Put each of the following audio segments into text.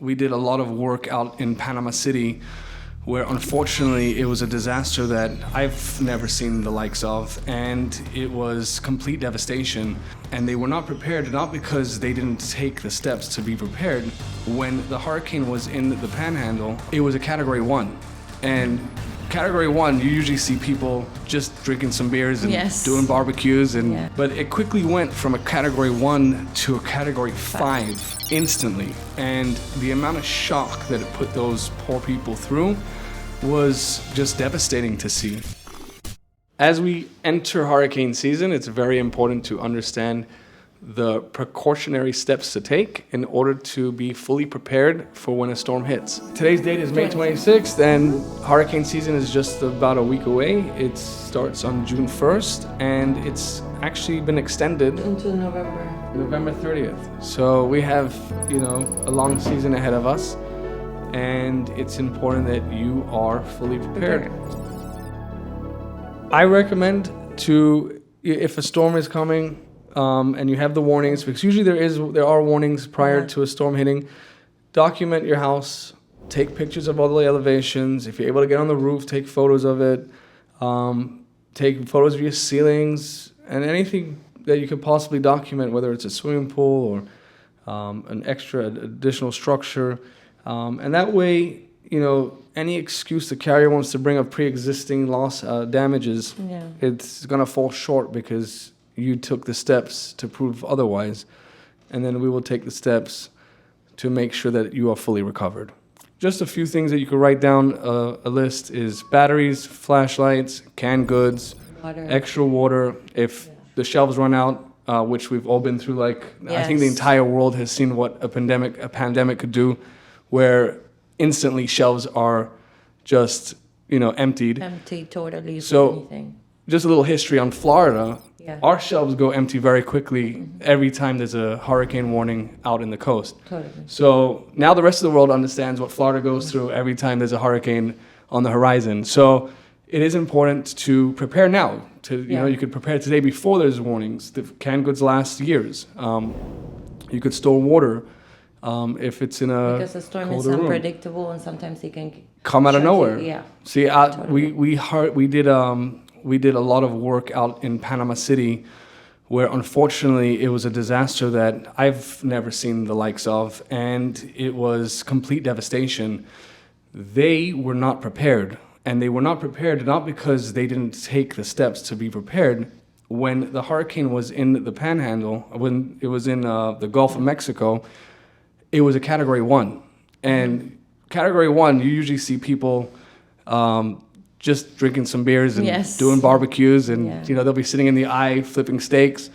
we did a lot of work out in Panama City, where unfortunately it was a disaster that I've never seen the likes of, and it was complete devastation. And they were not prepared, not because they didn't take the steps to be prepared. When the hurricane was in the Panhandle, it was a Category 1. And Category 1, you usually see people just drinking some beers and doing barbecues, but it quickly went from a Category 1 to a Category 5 instantly. And the amount of shock that it put those poor people through was just devastating to see. As we enter hurricane season, it's very important to understand the precautionary steps to take in order to be fully prepared for when a storm hits. Today's date is May 26th, and hurricane season is just about a week away. It starts on June 1st, and it's actually been extended until November 30th. So we have, a long season ahead of us, and it's important that you are fully prepared. I recommend if a storm is coming, and you have the warnings, because usually there are warnings prior to a storm hitting. Document your house, take pictures of all the elevations. If you're able to get on the roof, take photos of it. Take photos of your ceilings and anything that you could possibly document, whether it's a swimming pool or an additional structure. And that way, any excuse the carrier wants to bring of pre-existing damages, it's going to fall short because you took the steps to prove otherwise, and then we will take the steps to make sure that you are fully recovered. Just a few things that you could write down. A list is batteries, flashlights, canned goods, extra water. If the shelves run out, which we've all been through, I think the entire world has seen what a pandemic could do, where instantly shelves are just, emptied. Empty, totally. So, anything. Just a little history on Florida. Our shelves go empty very quickly every time there's a hurricane warning out in the coast. Totally. So now the rest of the world understands what Florida goes through every time there's a hurricane on the horizon. So it is important to prepare now. You could prepare today before there's warnings. The canned goods last years. You could store water if it's in a because the storm is colder room. Unpredictable, and sometimes it can come out of nowhere. See, totally. We did a lot of work out in Panama City, where unfortunately it was a disaster that I've never seen the likes of, and it was complete devastation. They were not prepared, and they were not prepared not because they didn't take the steps to be prepared. When the hurricane was in the Panhandle, when it was in the Gulf of Mexico, it was a Category 1. And Category 1, you usually see people just drinking some beers and doing barbecues, and they'll be sitting in the eye flipping steaks.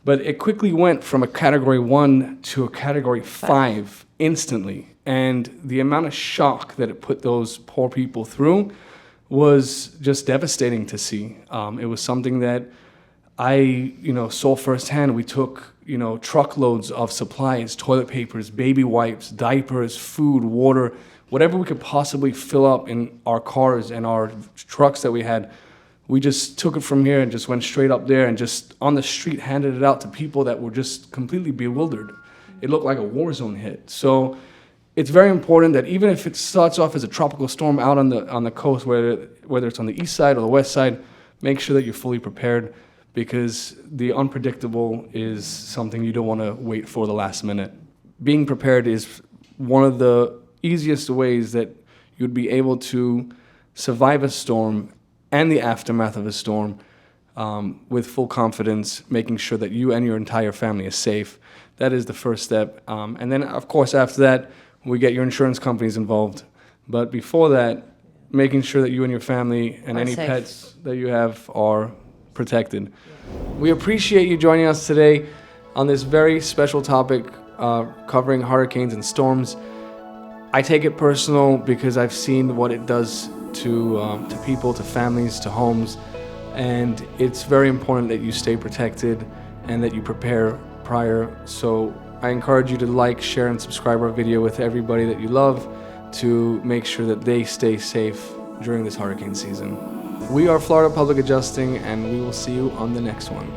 But it quickly went from a Category 1 to a Category 5 instantly. And the amount of shock that it put those poor people through was just devastating to see. It was something that I saw firsthand. We took truckloads of supplies, toilet papers, baby wipes, diapers, food, water, whatever we could possibly fill up in our cars and our trucks that we had. We just took it from here and just went straight up there and just on the street handed it out to people that were just completely bewildered. It looked like a war zone hit. So it's very important that even if it starts off as a tropical storm out on the coast, whether it's on the east side or the west side, make sure that you're fully prepared, because the unpredictable is something you don't want to wait for the last minute. Being prepared is one of the easiest ways that you'd be able to survive a storm and the aftermath of a storm with full confidence, making sure that you and your entire family is safe. That is the first step. And then, of course, after that, we get your insurance companies involved. But before that, making sure that you and your family and any pets that you have are protected. We appreciate you joining us today on this very special topic covering hurricanes and storms. I take it personal because I've seen what it does to people, to families, to homes, and it's very important that you stay protected and that you prepare prior. So I encourage you to like, share, and subscribe our video with everybody that you love to make sure that they stay safe during this hurricane season. We are Florida Public Adjusting, and we will see you on the next one.